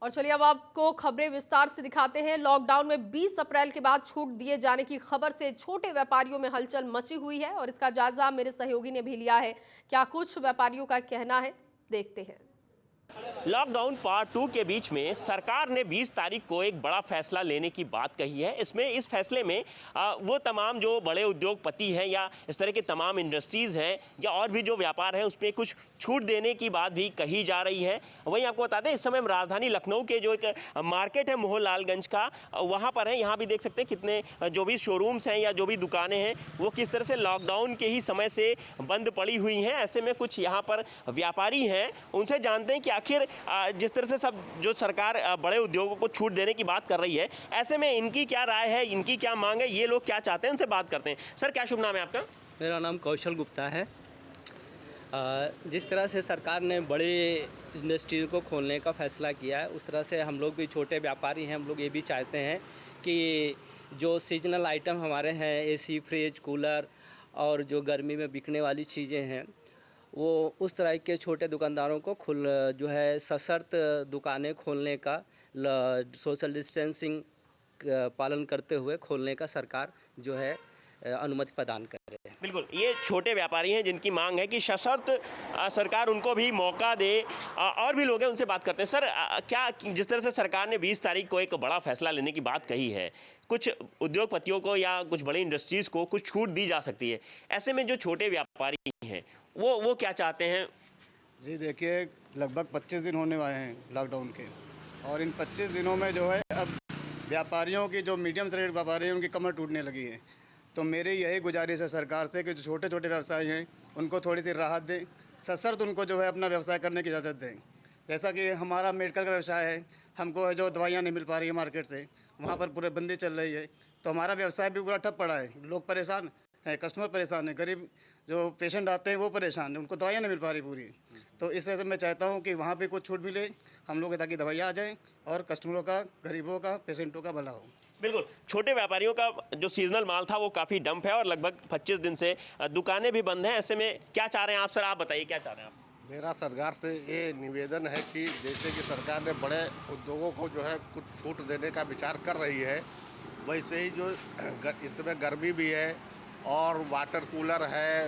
और चलिए अब आपको खबरें विस्तार से दिखाते हैं। लॉकडाउन में 20 अप्रैल के बाद छूट दिए जाने की खबर से छोटे व्यापारियों में हलचल मची हुई है और इसका जायजा मेरे सहयोगी ने भी लिया है। क्या कुछ व्यापारियों का कहना है, देखते हैं। लॉकडाउन पार्ट 2 के बीच में सरकार ने 20 तारीख को एक बड़ा फैसला लेने की बात कही है। इस फैसले में वो तमाम जो बड़े उद्योगपति हैं या इस तरह के तमाम इंडस्ट्रीज़ हैं या और भी जो व्यापार हैं उसमें कुछ छूट देने की बात भी कही जा रही है। वहीं आपको बता दें, इस समय हम राजधानी लखनऊ के जो एक मार्केट है मोहनलालगंज का, वहाँ पर है। यहाँ भी देख सकते हैं कितने जो भी शोरूम्स हैं या जो भी दुकानें हैं वो किस तरह से लॉकडाउन के ही समय से बंद पड़ी हुई हैं। ऐसे में कुछ यहाँ पर व्यापारी हैं, उनसे जानते हैं कि आखिर जिस तरह से सब जो सरकार बड़े उद्योगों को छूट देने की बात कर रही है, ऐसे में इनकी क्या राय है, इनकी क्या मांग है, ये लोग क्या चाहते हैं, उनसे बात करते हैं। सर, क्या शुभ नाम है आपका? मेरा नाम कौशल गुप्ता है। जिस तरह से सरकार ने बड़े इंडस्ट्री को खोलने का फैसला किया है, उस तरह से हम लोग भी छोटे व्यापारी हैं, हम लोग ये भी चाहते हैं कि जो सीजनल आइटम हमारे हैं, एसी, फ्रिज, कूलर और जो गर्मी में बिकने वाली चीज़ें हैं, वो उस तरह के छोटे दुकानदारों को जो है सशर्त दुकानें खोलने का सोशल डिस्टेंसिंग पालन करते हुए खोलने का सरकार जो है अनुमति प्रदान करे। बिल्कुल, ये छोटे व्यापारी हैं जिनकी मांग है कि सशर्त सरकार उनको भी मौका दे। और भी लोग हैं, उनसे बात करते हैं। सर, क्या जिस तरह से सरकार ने 20 तारीख को एक बड़ा फैसला लेने की बात कही है, कुछ उद्योगपतियों को या कुछ बड़ी इंडस्ट्रीज़ को कुछ छूट दी जा सकती है, ऐसे में जो छोटे व्यापारी हैं वो क्या चाहते हैं? जी देखिए, लगभग 25 दिन होने वाले हैं लॉकडाउन के, और इन 25 दिनों में जो है अब व्यापारियों की जो मीडियम साइज व्यापारी हैं उनकी कमर टूटने लगी है। तो मेरी यही गुजारिश है सरकार से कि जो छोटे छोटे व्यवसायी हैं उनको थोड़ी सी राहत दें, सशर्त उनको जो है अपना व्यवसाय करने की इजाज़त दें। जैसा कि हमारा मेडिकल का व्यवसाय है, हमको जो दवाइयाँ नहीं मिल पा रही है मार्केट से, वहाँ पर पूरे बंदी चल रही है, तो हमारा व्यवसाय भी पूरा ठप पड़ा है। लोग परेशान हैं, कस्टमर परेशान है, गरीब जो पेशेंट आते हैं वो परेशान हैं, उनको दवाइयाँ नहीं मिल पा रही पूरी। तो इस तरह से मैं चाहता हूँ कि वहाँ पे कुछ छूट मिले हम लोग, ताकि दवाइयाँ आ जाएँ और कस्टमरों का, गरीबों का, पेशेंटों का भला हो। बिल्कुल, छोटे व्यापारियों का जो सीजनल माल था वो काफ़ी डंप है और लगभग 25 दिन से दुकानें भी बंद हैं। ऐसे में क्या चाह रहे हैं आप? सर, आप बताइए, क्या चाह रहे हैं आप? मेरा सरकार से ये निवेदन है कि जैसे कि सरकार ने बड़े उद्योगों को जो है कुछ छूट देने का विचार कर रही है, वैसे ही जो इस समय गर्मी भी है और वाटर कूलर है,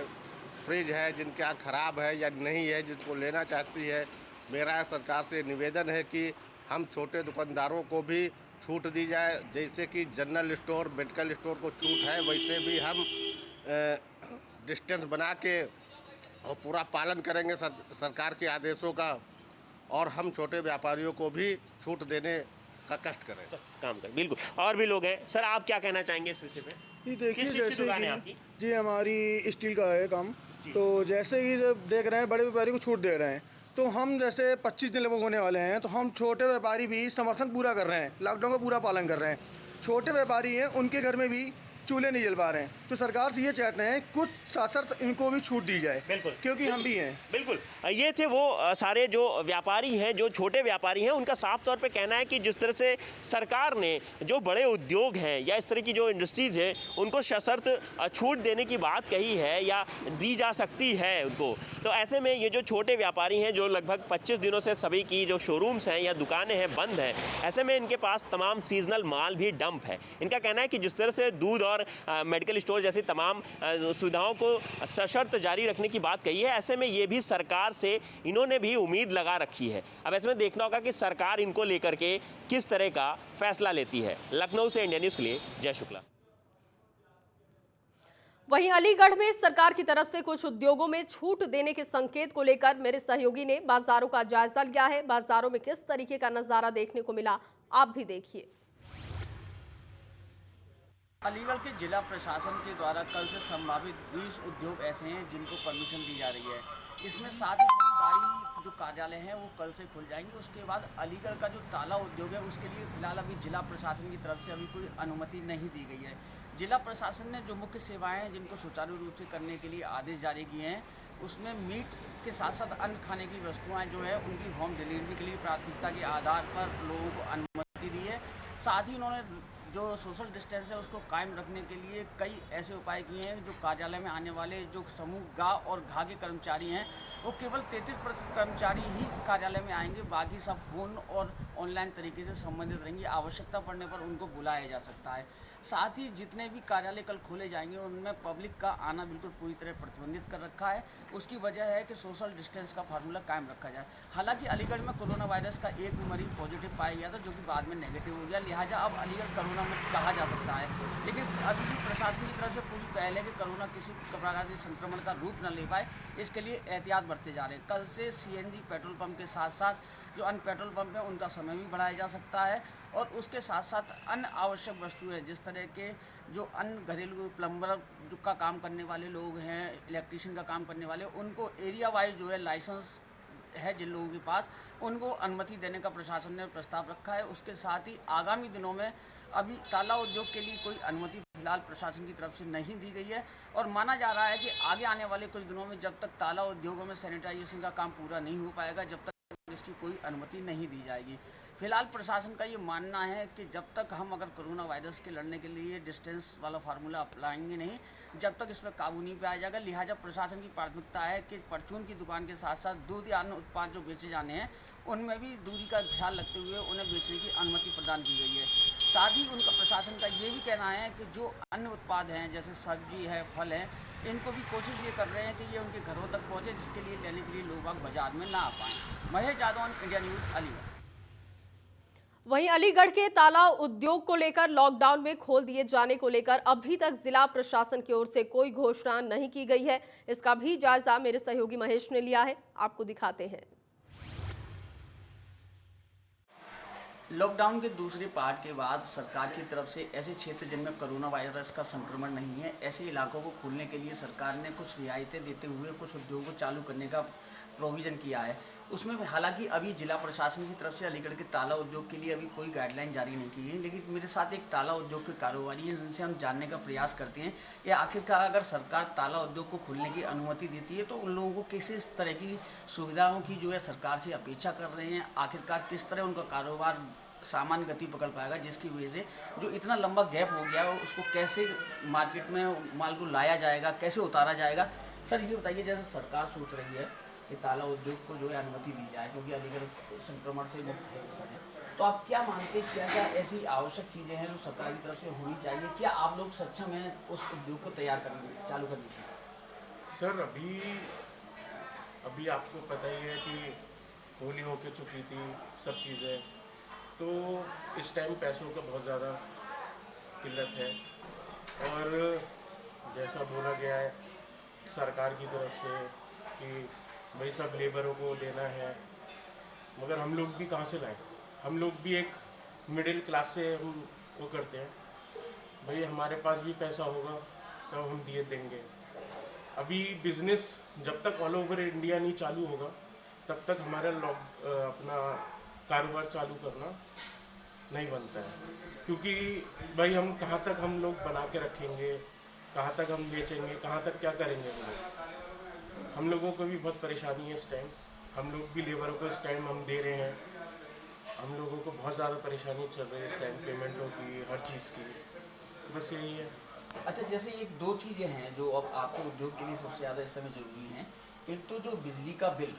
फ्रिज है, जिनके यहाँ ख़राब है या नहीं है, जिनको लेना चाहती है, मेरा सरकार से निवेदन है कि हम छोटे दुकानदारों को भी छूट दी जाए। जैसे कि जनरल स्टोर, मेडिकल स्टोर को छूट है, वैसे भी हम डिस्टेंस बना के और पूरा पालन करेंगे सरकार के आदेशों का, और हम छोटे व्यापारियों को भी छूट देने का कष्ट करें, काम करें। बिल्कुल, और भी लोग हैं। सर, आप क्या कहना चाहेंगे इस विषय पे? जी देखिए, जैसे कि जी हमारी स्टील का है काम, तो जैसे ही जब देख रहे हैं बड़े व्यापारी को छूट दे रहे हैं, तो हम जैसे 25 दिन लगभग होने वाले हैं, तो हम छोटे व्यापारी भी समर्थन पूरा कर रहे हैं, लॉकडाउन का पूरा पालन कर रहे हैं। छोटे व्यापारी हैं, उनके घर में भी चूल्हे नहीं जल पा रहे हैं, तो सरकार से ये चाहते हैं कुछ सशर्त इनको भी छूट दी जाए। बिल्कुल, क्योंकि हम भी हैं। बिल्कुल, ये थे वो सारे जो व्यापारी हैं, जो छोटे व्यापारी हैं। उनका साफ तौर पे कहना है कि जिस तरह से सरकार ने जो बड़े उद्योग हैं या इस तरह की जो इंडस्ट्रीज़ हैं उनको सशर्त छूट देने की बात कही है या दी जा सकती है उनको, तो ऐसे में ये जो छोटे व्यापारी हैं, जो लगभग 25 दिनों से सभी की जो शोरूम्स हैं या दुकानें हैं बंद हैं, ऐसे में इनके पास तमाम सीजनल माल भी डंप है। इनका कहना है कि जिस तरह से दूध और मेडिकल स्टोर जैसी तमाम सुविधाओं को सशर्त जारी रखने की बात कही है, ऐसे में ये भी सरकार से इन्होंने भी उम्मीद लगा रखी है। अब ऐसे में देखना होगा कि सरकार इनको लेकर के किस तरह का फैसला लेती है। लखनऊ से इंडिया न्यूज़ के लिए जय शुक्ला। वहीं अलीगढ़ में सरकार की तरफ से कुछ उद्योगों में छूट देने के संकेत को लेकर मेरे सहयोगी ने बाजारों का जायजा लिया है। बाजारों में किस तरीके का नजारा देखने को मिला, आप भी देखिए। अलीगढ़ के जिला प्रशासन के द्वारा कल से संभावित 20 उद्योग ऐसे हैं जिनको परमिशन दी जा रही है। इसमें साथ ही सरकारी जो कार्यालय हैं वो कल से खुल जाएंगे। उसके बाद अलीगढ़ का जो ताला उद्योग है उसके लिए फिलहाल अभी जिला प्रशासन की तरफ से अभी कोई अनुमति नहीं दी गई है। जिला प्रशासन ने जो मुख्य सेवाएं हैं जिनको सुचारू रूप से करने के लिए आदेश जारी किए हैं, उसमें मीट के साथ साथ अन्य खाने की वस्तुएँ जो है उनकी होम डिलीवरी के लिए प्राथमिकता के आधार पर लोगों को अनुमति दी है। साथ ही उन्होंने जो सोशल डिस्टेंस है उसको कायम रखने के लिए कई ऐसे उपाय किए हैं। जो कार्यालय में आने वाले जो समूह ग और घ के कर्मचारी हैं वो केवल 33% कर्मचारी ही कार्यालय में आएंगे, बाकी सब फ़ोन और ऑनलाइन तरीके से संबंधित रहेंगे। आवश्यकता पड़ने पर उनको बुलाया जा सकता है। साथ ही जितने भी कार्यालय कल खोले जाएंगे उनमें पब्लिक का आना बिल्कुल पूरी तरह प्रतिबंधित कर रखा है। उसकी वजह है कि सोशल डिस्टेंस का फार्मूला कायम रखा जाए। हालांकि अलीगढ़ में कोरोना वायरस का एक मरीज पॉजिटिव पाया गया था, जो कि बाद में नेगेटिव हो गया, लिहाजा अब अलीगढ़ कोरोना मुक्त कहा जा सकता है। लेकिन अभी भी प्रशासन की तरफ से पूरी पहल है कि कोरोना किसी प्रकार से संक्रमण का रूप न ले पाए, इसके लिए एहतियात बरते जा रहे हैं। कल से CNG पेट्रोल पंप के साथ साथ जो अन्य पेट्रोल पंप है उनका समय भी बढ़ाया जा सकता है, और उसके साथ साथ अन्य आवश्यक वस्तुएं जिस तरह के जो अन्य घरेलू प्लम्बर जो का काम करने वाले लोग हैं, इलेक्ट्रीशियन का काम करने वाले, उनको एरिया वाइज जो है लाइसेंस है जिन लोगों के पास, उनको अनुमति देने का प्रशासन ने प्रस्ताव रखा है। उसके साथ ही आगामी दिनों में अभी ताला उद्योग के लिए कोई अनुमति फिलहाल प्रशासन की तरफ से नहीं दी गई है, और माना जा रहा है कि आगे आने वाले कुछ दिनों में जब तक ताला उद्योगों में सैनिटाइजेशन का काम पूरा नहीं हो पाएगा, जब तक इसकी कोई अनुमति नहीं दी जाएगी। फिलहाल प्रशासन का ये मानना है कि जब तक हम अगर कोरोना वायरस के लड़ने के लिए डिस्टेंस वाला फार्मूला अपनाएंगे नहीं, जब तक इस पर काबू नहीं पाया जाएगा। लिहाजा प्रशासन की प्राथमिकता है कि परचून की दुकान के साथ साथ दूध या अन्य उत्पाद जो बेचे जाने हैं उनमें भी दूरी का ख्याल रखते हुए उन्हें बेचने की अनुमति प्रदान की गई है। साथ ही उनका प्रशासन का ये भी कहना है कि जो अन्य उत्पाद हैं जैसे सब्जी है, फल है, इनको भी कोशिश ये कर रहे हैं कि ये उनके घरों तक पहुँचे, जिसके लिए लेने के लिए लोग बाग बाजार में ना आ पाएँ। Mahesh Yadav, India news, Aligarh. वहीं अलीगढ़ के ताला उद्योग को लेकर लॉकडाउन में खोल दिए जाने को लेकर अभी तक जिला प्रशासन की ओर से कोई घोषणा नहीं की गई है। इसका भी जायजा मेरे सहयोगी महेश ने लिया है, आपको दिखाते हैं। लॉकडाउन के दूसरे पार्ट के बाद सरकार की तरफ से ऐसे क्षेत्र जिनमें कोरोना वायरस का संक्रमण नहीं है, ऐसे इलाकों को खोलने के लिए सरकार ने कुछ रियायतें देते हुए कुछ उद्योगों को चालू करने का प्रोविज़न किया है। उसमें हालांकि अभी जिला प्रशासन की तरफ से अलीगढ़ के ताला उद्योग के लिए अभी कोई गाइडलाइन जारी नहीं की है, लेकिन मेरे साथ एक ताला उद्योग के कारोबारी हैं जिनसे हम जानने का प्रयास करते हैं कि आखिरकार अगर सरकार ताला उद्योग को खोलने की अनुमति देती है तो उन लोगों को किस तरह की सुविधाओं की जो है सरकार से अपेक्षा कर रहे हैं, आखिरकार किस तरह उनका कारोबार सामान्य गति पकड़ पाएगा, जिसकी वजह से जो इतना लंबा गैप हो गया है उसको कैसे मार्केट में माल को लाया जाएगा, कैसे उतारा जाएगा। सर ये बताइए, जैसे सरकार सोच रही है कि ताला उद्योग को जो है अनुमति दी जाए क्योंकि अलीगढ़ संक्रमण से मुक्त है इस समय, तो आप क्या मानते हैं, क्या क्या ऐसी आवश्यक चीज़ें हैं जो सरकार की तरफ से होनी चाहिए? क्या आप लोग सक्षम हैं उस उद्योग को तैयार करने चालू करने के? सर अभी आपको पता ही है कि होली होके चुकी थी सब चीज़ें, तो इस टाइम पैसों का बहुत ज़्यादा किल्लत है, और जैसा बोला गया है सरकार की तरफ से कि भाई सब लेबरों को देना है, मगर हम लोग भी कहाँ से लाएं? हम लोग भी एक मिडिल क्लास से हम वो करते हैं, भाई हमारे पास भी पैसा होगा तब हम दिए देंगे। अभी बिज़नेस जब तक ऑल ओवर इंडिया नहीं चालू होगा तब तक हमारा अपना कारोबार चालू करना नहीं बनता है, क्योंकि भाई हम कहाँ तक हम लोग बना के रखेंगे, कहाँ तक हम बेचेंगे, कहाँ तक क्या करेंगे हम लोगों को भी बहुत परेशानी है इस टाइम। हम लोग भी लेबरों को इस टाइम हम दे रहे हैं, हम लोगों को बहुत ज़्यादा परेशानी चल रही है इस टाइम, पेमेंटों की, हर चीज़ की, बस यही है। अच्छा, जैसे ये दो चीज़ें हैं जो अब आपको उद्योग के लिए सबसे ज़्यादा इस समय ज़रूरी हैं। एक तो जो बिजली का बिल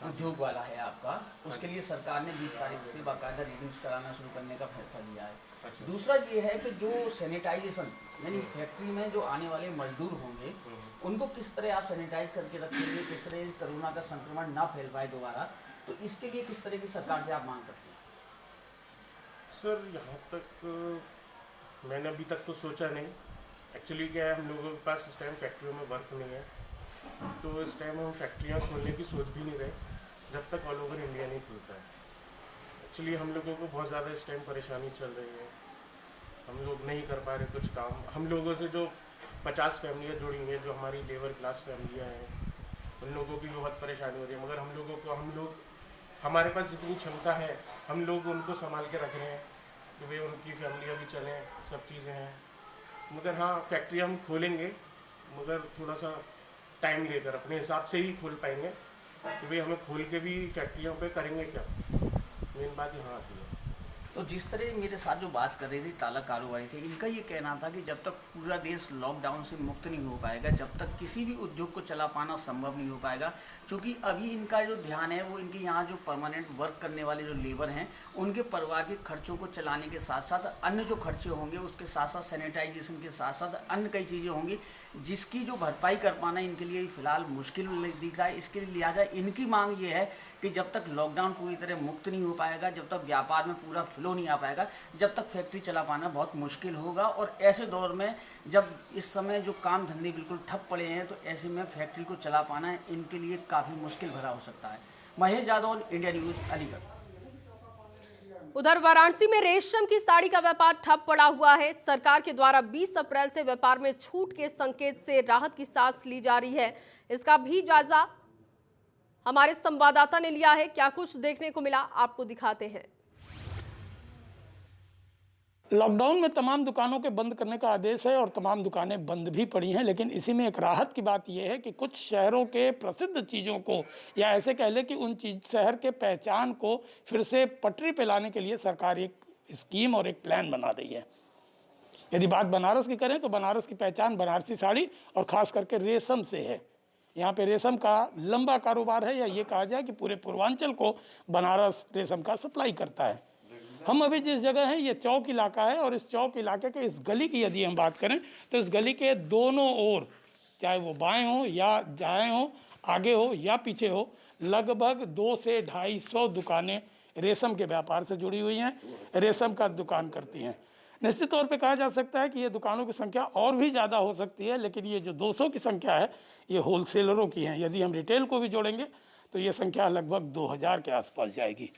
उद्योग वाला है आपका, उसके लिए सरकार ने 20 तारीख से बाकायदा रीडिंग्स कराना शुरू करने का फैसला लिया है। अच्छा। दूसरा ये है कि जो सैनिटाइजेशन यानी फैक्ट्री में जो आने वाले मजदूर होंगे उनको किस तरह आप सैनिटाइज करके रखेंगे, किस तरह कोरोना का संक्रमण ना फैल पाए दोबारा, तो इसके लिए किस तरह की सरकार से आप मांग करते हैं? सर यहाँ तक मैंने अभी तक तो सोचा नहीं। एक्चुअली क्या है, हम लोगों के पास इस टाइम फैक्ट्रियों में वर्क नहीं है, तो इस टाइम हम फैक्ट्रियाँ खोलने की सोच भी नहीं रहे जब तक ऑल ओवर इंडिया नहीं खुलता है। एक्चुअली हम लोगों को बहुत ज़्यादा इस टाइम परेशानी चल रही है, हम लोग नहीं कर पा रहे कुछ काम। हम लोगों से जो 50 फैमिलियाँ जुड़ी हुई हैं, जो हमारी लेबर क्लास फैमिलियाँ हैं, उन लोगों की बहुत परेशानी हो रही है, मगर हम लोग हमारे पास जितनी क्षमता है हम लोग उनको संभाल के रख रहे हैं कि भाई उनकी फैमिलियाँ भी चलें, सब चीज़ें हैं। मगर हाँ, फैक्ट्री हम खोलेंगे मगर थोड़ा सा टाइम लेकर अपने हिसाब से ही खोल पाएंगे कि भाई हमें खोल के भी फैक्ट्रियों पे करेंगे क्या, मेन बात यहाँ आती है। तो जिस तरह मेरे साथ जो बात कर रहे थे ताला कारोबारी थे, इनका ये कहना था कि जब तक पूरा देश लॉकडाउन से मुक्त नहीं हो पाएगा, जब तक किसी भी उद्योग को चला पाना संभव नहीं हो पाएगा, क्योंकि अभी इनका जो ध्यान है वो इनके यहाँ जो परमानेंट वर्क करने वाले जो लेबर हैं उनके परिवार के खर्चों को चलाने के साथ साथ अन्य जो खर्चे होंगे उसके साथ साथ सैनिटाइजेशन के साथ साथ अन्य कई चीज़ें होंगी जिसकी जो भरपाई कर पाना इनके लिए फ़िलहाल मुश्किल दिख रहा है। इसके लिए लिहाजा इनकी मांग ये है कि जब तक लॉकडाउन पूरी तरह मुक्त नहीं हो पाएगा, जब तक व्यापार में पूरा फ्लो नहीं आ पाएगा, जब तक फैक्ट्री चला पाना बहुत मुश्किल होगा। और ऐसे दौर में जब इस समय जो काम धंधे बिल्कुल ठप पड़े हैं तो ऐसे में फैक्ट्री को चला पाना इनके लिए काफ़ी मुश्किल भरा हो सकता है। Mahesh Yadav, India news, Aligarh. उधर वाराणसी में रेशम की साड़ी का व्यापार ठप पड़ा हुआ है। सरकार के द्वारा 20 अप्रैल से व्यापार में छूट के संकेत से राहत की सांस ली जा रही है। इसका भी जायजा हमारे संवाददाता ने लिया है। क्या कुछ देखने को मिला, आपको दिखाते हैं। लॉकडाउन में तमाम दुकानों के बंद करने का आदेश है और तमाम दुकानें बंद भी पड़ी हैं, लेकिन इसी में एक राहत की बात यह है कि कुछ शहरों के प्रसिद्ध चीज़ों को या ऐसे कह लें कि उन शहर के पहचान को फिर से पटरी पे लाने के लिए सरकार एक स्कीम और एक प्लान बना रही है। यदि बात बनारस की करें तो बनारस की पहचान बनारसी साड़ी और ख़ास करके रेशम से है। यहाँ पे रेशम का लंबा कारोबार है, या ये कहा जाए कि पूरे पूर्वांचल को बनारस रेशम का सप्लाई करता है। हम अभी जिस जगह हैं ये चौक इलाका है और इस चौक इलाके के इस गली की यदि हम बात करें तो इस गली के दोनों ओर, चाहे वो बाएं हो या दाएं हो, आगे हो या पीछे हो, लगभग 200 से 250 दुकानें रेशम के व्यापार से जुड़ी हुई हैं, रेशम का दुकान करती हैं। निश्चित तौर पे कहा जा सकता है कि ये दुकानों की संख्या और भी ज़्यादा हो सकती है, लेकिन ये जो 200 की संख्या है ये होलसेलरों की हैं। यदि हम रिटेल को भी जोड़ेंगे तो ये संख्या लगभग 2000 के आसपास जाएगी।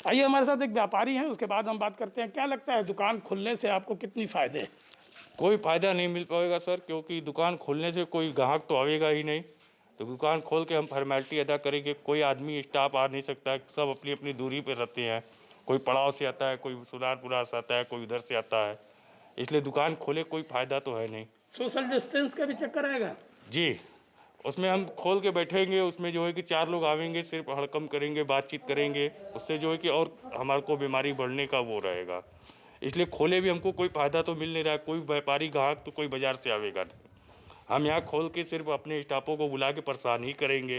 आइए हमारे साथ एक व्यापारी हैं, उसके बाद हम बात करते हैं। क्या लगता है दुकान खुलने से आपको कितनी फ़ायदे हैं? कोई फ़ायदा नहीं मिल पाएगा सर, क्योंकि दुकान खोलने से कोई ग्राहक तो आएगा ही नहीं। तो दुकान खोल के हम फॉर्मेलिटी अदा करेंगे, कोई आदमी स्टाफ आ नहीं सकता, सब अपनी अपनी दूरी पर रहते हैं। कोई पड़ाव से आता है, कोई सुनारपुरा से आता है, कोई उधर से आता है, इसलिए दुकान खोले कोई फ़ायदा तो है नहीं। सोशल डिस्टेंस का भी चक्कर आएगा जी, उसमें हम खोल के बैठेंगे, उसमें जो है कि 4 लोग आवेंगे, सिर्फ हड़कम करेंगे, बातचीत करेंगे, उससे जो है कि और हमारे को बीमारी बढ़ने का वो रहेगा। इसलिए खोले भी हमको कोई फ़ायदा तो मिल नहीं रहा है। कोई व्यापारी ग्राहक तो कोई बाज़ार से आवेगा नहीं। हम यहाँ खोल के सिर्फ अपने स्टाफों को बुला के परेशान करेंगे,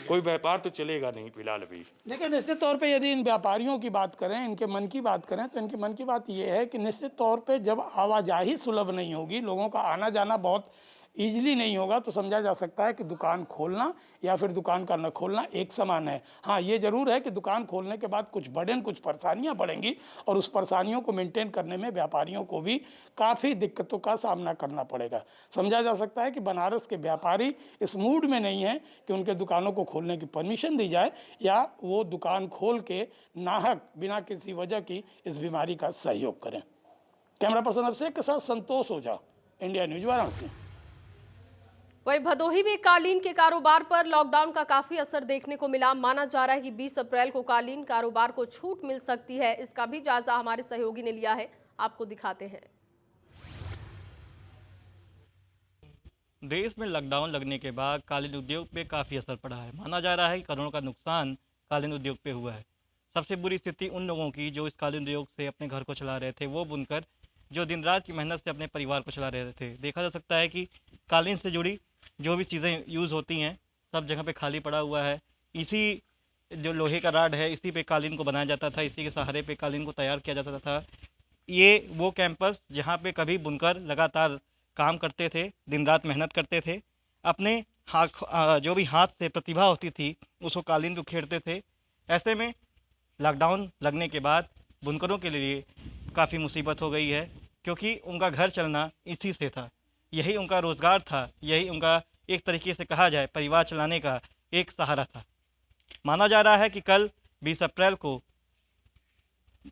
कोई व्यापार तो चलेगा नहीं फिलहाल अभी। देखिए, निश्चित तौर पे यदि इन व्यापारियों की बात करें, इनके मन की बात करें, तो इनके मन की बात ये है कि निश्चित तौर पे जब आवाजाही सुलभ नहीं होगी, लोगों का आना जाना बहुत ईजिली नहीं होगा, तो समझा जा सकता है कि दुकान खोलना या फिर दुकान का न खोलना एक समान है। हाँ, ये ज़रूर है कि दुकान खोलने के बाद कुछ बर्डन, कुछ परेशानियां बढ़ेंगी और उस परेशानियों को मेंटेन करने में व्यापारियों को भी काफ़ी दिक्कतों का सामना करना पड़ेगा। समझा जा सकता है कि बनारस के व्यापारी इस मूड में नहीं हैं कि उनके दुकानों को खोलने की परमिशन दी जाए या वो दुकान खोल के नाहक बिना किसी वजह की इस बीमारी का सहयोग करें। कैमरा पर्सन अभिषेक के साथ संतोष ओझा, इंडिया न्यूज़, वाराणसी। वहीं भदोही में कालीन के कारोबार पर लॉकडाउन का काफी असर देखने को मिला। माना जा रहा है कि 20 अप्रैल को कालीन कारोबार को छूट मिल सकती है। इसका भी जायजा हमारे सहयोगी ने लिया है, आपको दिखाते हैं। देश में लॉकडाउन लगने के बाद कालीन उद्योग पे काफ़ी असर पड़ा है। माना जा रहा है कि करोड़ों का नुकसान कालीन उद्योग पे हुआ है। सबसे बुरी स्थिति उन लोगों की जो इस कालीन उद्योग से अपने घर को चला रहे थे, वो बुनकर जो दिन रात की मेहनत से अपने परिवार को चला रहे थे। देखा जा सकता है कि कालीन से जुड़ी जो भी चीज़ें यूज़ होती हैं सब जगह पे खाली पड़ा हुआ है। इसी जो लोहे का राड है, इसी पे कालीन को बनाया जाता था, इसी के सहारे पे कालीन को तैयार किया जाता था। ये वो कैंपस जहाँ पे कभी बुनकर लगातार काम करते थे, दिन रात मेहनत करते थे, अपने जो भी हाथ से प्रतिभा होती थी उसको कालीन को खेड़ते थे। ऐसे में लॉकडाउन लगने के बाद बुनकरों के लिए काफ़ी मुसीबत हो गई है, क्योंकि उनका घर चलना इसी से था, यही उनका रोज़गार था, यही उनका एक तरीके से कहा जाए परिवार चलाने का एक सहारा था। माना जा रहा है कि कल 20 अप्रैल को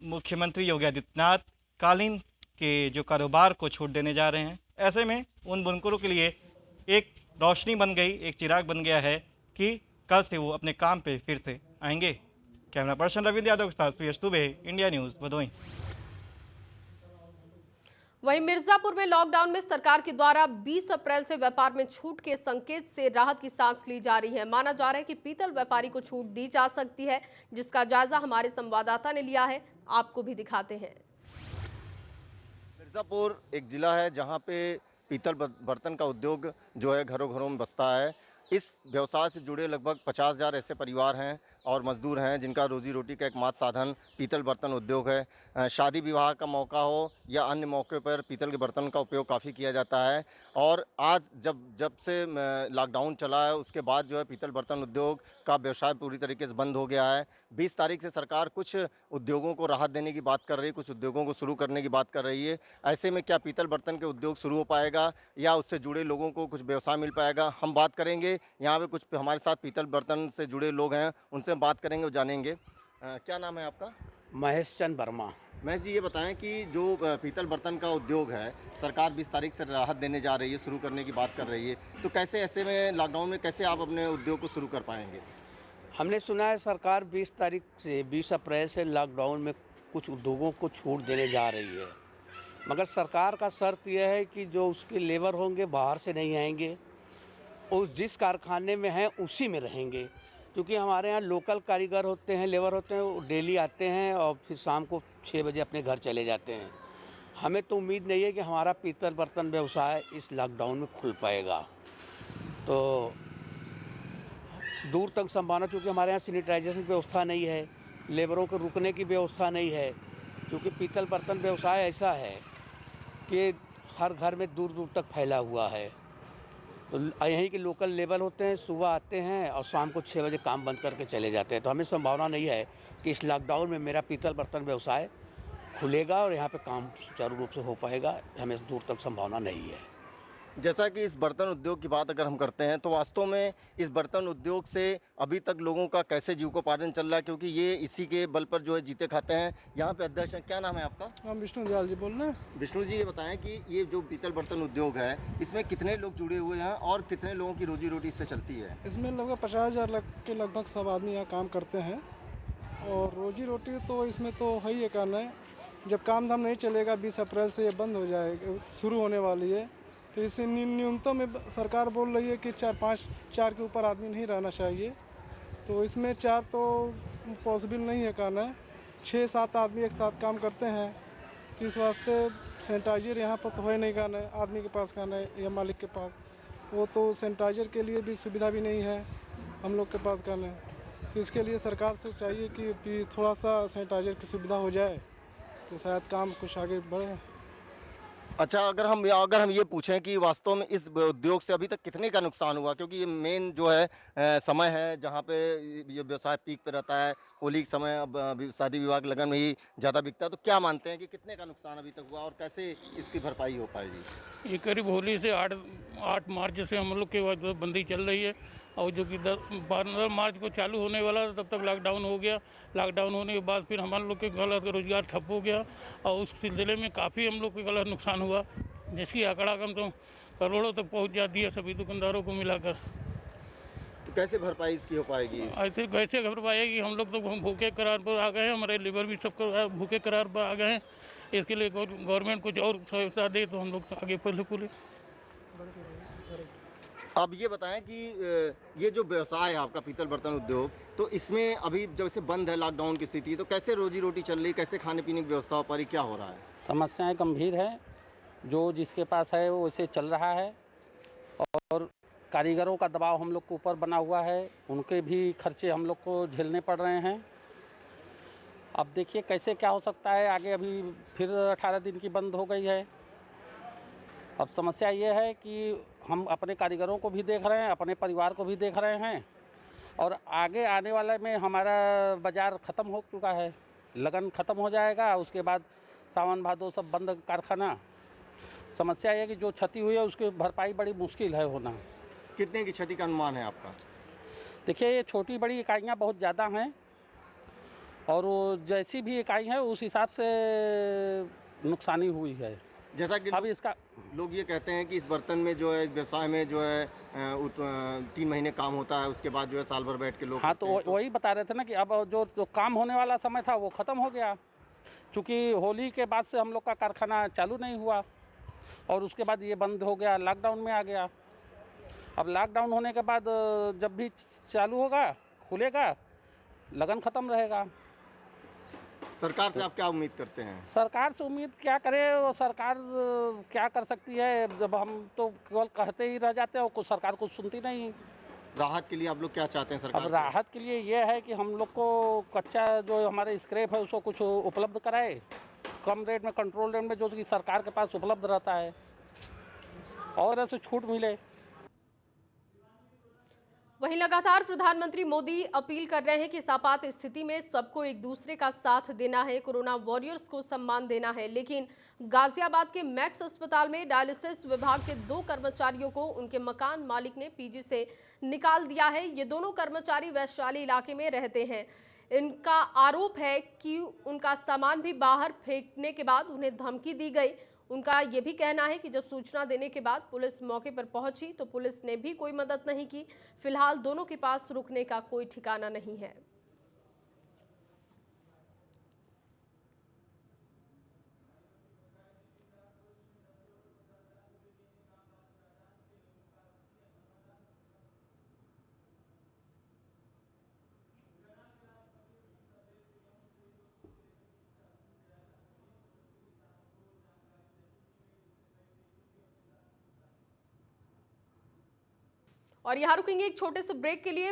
मुख्यमंत्री योगी आदित्यनाथ कालीन के जो कारोबार को छूट देने जा रहे हैं। ऐसे में उन बुनकरों के लिए एक रोशनी बन गई, एक चिराग बन गया है कि कल से वो अपने काम पे फिर से आएंगे। कैमरा पर्सन रविंद्र यादव के साथ सुयश दुबे, इंडिया न्यूज़, भदोही। वहीं मिर्जापुर में लॉकडाउन में सरकार के द्वारा 20 अप्रैल से व्यापार में छूट के संकेत से राहत की सांस ली जा रही है। माना जा रहा है कि पीतल व्यापारी को छूट दी जा सकती है, जिसका जायजा हमारे संवाददाता ने लिया है, आपको भी दिखाते हैं। मिर्ज़ापुर एक ज़िला है जहाँ पे पीतल बर्तन का उद्योग जो है घरों घरों में बसता है। इस व्यवसाय से जुड़े लगभग 50,000 ऐसे परिवार हैं और मजदूर हैं जिनका रोजी रोटी का एकमात्र साधन पीतल बर्तन उद्योग है। शादी विवाह का मौका हो या अन्य मौके पर पीतल के बर्तन का उपयोग काफ़ी किया जाता है। और आज जब से लॉकडाउन चला है उसके बाद जो है पीतल बर्तन उद्योग का व्यवसाय पूरी तरीके से बंद हो गया है। 20 तारीख से सरकार कुछ उद्योगों को राहत देने की बात कर रही है, कुछ उद्योगों को शुरू करने की बात कर रही है। ऐसे में क्या पीतल बर्तन के उद्योग शुरू हो पाएगा या उससे जुड़े लोगों को कुछ व्यवसाय मिल पाएगा, हम बात करेंगे। यहाँ पे कुछ हमारे साथ पीतल बर्तन से जुड़े लोग हैं, उनसे हम बात करेंगे और जानेंगे। क्या नाम है आपका? महेश चंद वर्मा। महेश जी, ये बताएं कि जो पीतल बर्तन का उद्योग है सरकार 20 तारीख से राहत देने जा रही है, शुरू करने की बात कर रही है, तो कैसे ऐसे में लॉकडाउन में कैसे आप अपने उद्योग को शुरू कर पाएंगे? हमने सुना है सरकार 20 तारीख से 20 अप्रैल से लॉकडाउन में कुछ उद्योगों को छूट देने जा रही है, मगर सरकार का शर्त यह है कि जो उसके लेबर होंगे बाहर से नहीं आएंगे, उस जिस कारखाने में हैं उसी में रहेंगे। क्योंकि हमारे यहाँ लोकल कारीगर होते हैं, लेबर होते हैं, वो डेली आते हैं और फिर शाम को 6 बजे अपने घर चले जाते हैं। हमें तो उम्मीद नहीं है कि हमारा पीतल बर्तन व्यवसाय इस लॉकडाउन में खुल पाएगा। तो दूर तक संभावना, क्योंकि हमारे यहाँ सैनिटाइजेशन की व्यवस्था नहीं है, लेबरों के रुकने की व्यवस्था नहीं है। क्योंकि पीतल बर्तन व्यवसाय ऐसा है कि हर घर में दूर दूर तक फैला हुआ है। तो यहीं के लोकल लेबर होते हैं, सुबह आते हैं और शाम को 6 बजे काम बंद करके चले जाते हैं। तो हमें संभावना नहीं है कि इस लॉकडाउन में मेरा पीतल बर्तन व्यवसाय खुलेगा और यहाँ पे काम सुचारू रूप से हो पाएगा। हमें दूर तक संभावना नहीं है। जैसा कि इस बर्तन उद्योग की बात अगर हम करते हैं तो वास्तव में इस बर्तन उद्योग से अभी तक लोगों का कैसे जीविकोपार्जन चल रहा है, क्योंकि ये इसी के बल पर जो है जीते खाते हैं। यहाँ पे अध्यक्ष हैं, क्या नाम है आपका? हम विष्णु दयाल जी बोल रहे हैं। विष्णु जी, ये बताएं कि ये जो पीतल बर्तन उद्योग है इसमें कितने लोग जुड़े हुए हैं और कितने लोगों की रोजी रोटी इससे चलती है? इसमें लगभग 50,000 के लगभग सब आदमी यहाँ काम करते हैं और रोजी रोटी तो इसमें तो है ही करना है। जब काम धाम नहीं चलेगा 20 अप्रैल से ये बंद हो जाएगा, शुरू होने वाली है, तो इसे न्यूनतम में सरकार बोल रही है कि 4 के ऊपर आदमी नहीं रहना चाहिए। तो इसमें 4 तो पॉसिबल नहीं है करना है, 6-7 आदमी एक साथ काम करते हैं। तो इस वास्ते सैनिटाइजर यहाँ पर तो है नहीं करना है, आदमी के पास करना है या मालिक के पास, वो तो सैनिटाइजर के लिए भी सुविधा भी नहीं है हम लोग के पास करना है। तो इसके लिए सरकार से चाहिए कि थोड़ा सा सैनिटाइजर की सुविधा हो जाए तो शायद काम कुछ आगे बढ़े। अच्छा, अगर हम ये पूछें कि वास्तव में इस उद्योग से अभी तक कितने का नुकसान हुआ, क्योंकि ये मेन जो है समय है जहाँ पे ये व्यवसाय पीक पे रहता है, होली के समय, अब शादी विवाह के लगन में ही ज़्यादा बिकता है, तो क्या मानते हैं कि कितने का नुकसान अभी तक हुआ और कैसे इसकी भरपाई हो पाएगी? ये करीब होली से 8 मार्च से हम लोग के बाद बंदी चल रही है और जो कि 15 मार्च को चालू होने वाला था, तब तक लॉकडाउन हो गया। लॉकडाउन होने के बाद फिर हमारे लोग के गलत रोजगार ठप हो गया और उस सिलसिले में काफ़ी हम लोग के गलत नुकसान हुआ, जिसकी आंकड़ा कम तो करोड़ों तक पहुंच जाती है सभी दुकानदारों को मिलाकर। तो कैसे भरपाई इसकी हो पाएगी? ऐसे कैसे भर पाएगी? हम लोग तो भूखे करार पर आ गए हैं, हमारे लेबर भी सब भूखे करार पर आ गए हैं। इसके लिए गवर्नमेंट कुछ और सहायता दे तो हम लोग आगे फल फूले। अब ये बताएं कि ये जो व्यवसाय है आपका पीतल बर्तन उद्योग, तो इसमें अभी जब से बंद है लॉकडाउन की स्थिति, तो कैसे रोजी रोटी चल रही, कैसे खाने पीने की व्यवस्था हो पा रही, क्या हो रहा है? समस्याएं गंभीर है, जो जिसके पास है वो इसे चल रहा है और कारीगरों का दबाव हम लोग के ऊपर बना हुआ है, उनके भी खर्चे हम लोग को झेलने पड़ रहे हैं। अब देखिए कैसे क्या हो सकता है आगे। अभी फिर 18 दिन की बंद हो गई है। अब समस्या ये है कि हम अपने कारीगरों को भी देख रहे हैं, अपने परिवार को भी देख रहे हैं और आगे आने वाले में हमारा बाज़ार ख़त्म हो चुका है, लगन ख़त्म हो जाएगा, उसके बाद सावन भादो सब बंद कारखाना। समस्या ये है कि जो क्षति हुई है उसकी भरपाई बड़ी मुश्किल है होना। कितने की क्षति का अनुमान है आपका? देखिए, ये छोटी बड़ी इकाइयाँ बहुत ज़्यादा हैं और वो जैसी भी इकाई है उस हिसाब से नुकसानी हुई है। जैसा कि अब इसका लोग ये कहते हैं कि इस बर्तन में जो है, व्यवसाय में जो है 3 महीने काम होता है, उसके बाद जो है साल भर बैठ के लोग। हाँ, तो वही बता रहे थे ना कि अब जो काम होने वाला समय था वो ख़त्म हो गया, क्योंकि होली के बाद से हम लोग का कारखाना चालू नहीं हुआ और उसके बाद ये बंद हो गया, लॉकडाउन में आ गया। अब लॉकडाउन होने के बाद जब भी चालू होगा, खुलेगा, लगन ख़त्म रहेगा। सरकार से आप क्या उम्मीद करते हैं? सरकार से उम्मीद क्या करे, वो सरकार क्या कर सकती है, जब हम तो केवल कहते ही रह जाते हैं और कुछ सरकार कुछ सुनती नहीं। राहत के लिए आप लोग क्या चाहते हैं सरकार अब को? राहत के लिए ये है कि हम लोग को कच्चा जो हमारे स्क्रैप है उसको कुछ उपलब्ध कराए, कम रेट में, कंट्रोल रेट में, जो कि सरकार के पास उपलब्ध रहता है, और ऐसे छूट मिले। वहीं लगातार प्रधानमंत्री मोदी अपील कर रहे हैं कि इस आपात स्थिति में सबको एक दूसरे का साथ देना है, कोरोना वॉरियर्स को सम्मान देना है। लेकिन गाजियाबाद के मैक्स अस्पताल में डायलिसिस विभाग के 2 कर्मचारियों को उनके मकान मालिक ने पीजी से निकाल दिया है। ये दोनों कर्मचारी वैशाली इलाके में रहते हैं। इनका आरोप है कि उनका सामान भी बाहर फेंकने के बाद उन्हें धमकी दी गई। उनका ये भी कहना है कि जब सूचना देने के बाद पुलिस मौके पर पहुंची तो पुलिस ने भी कोई मदद नहीं की। फिलहाल दोनों के पास रुकने का कोई ठिकाना नहीं है। और यहाँ रुकेंगे एक छोटे से ब्रेक के लिए।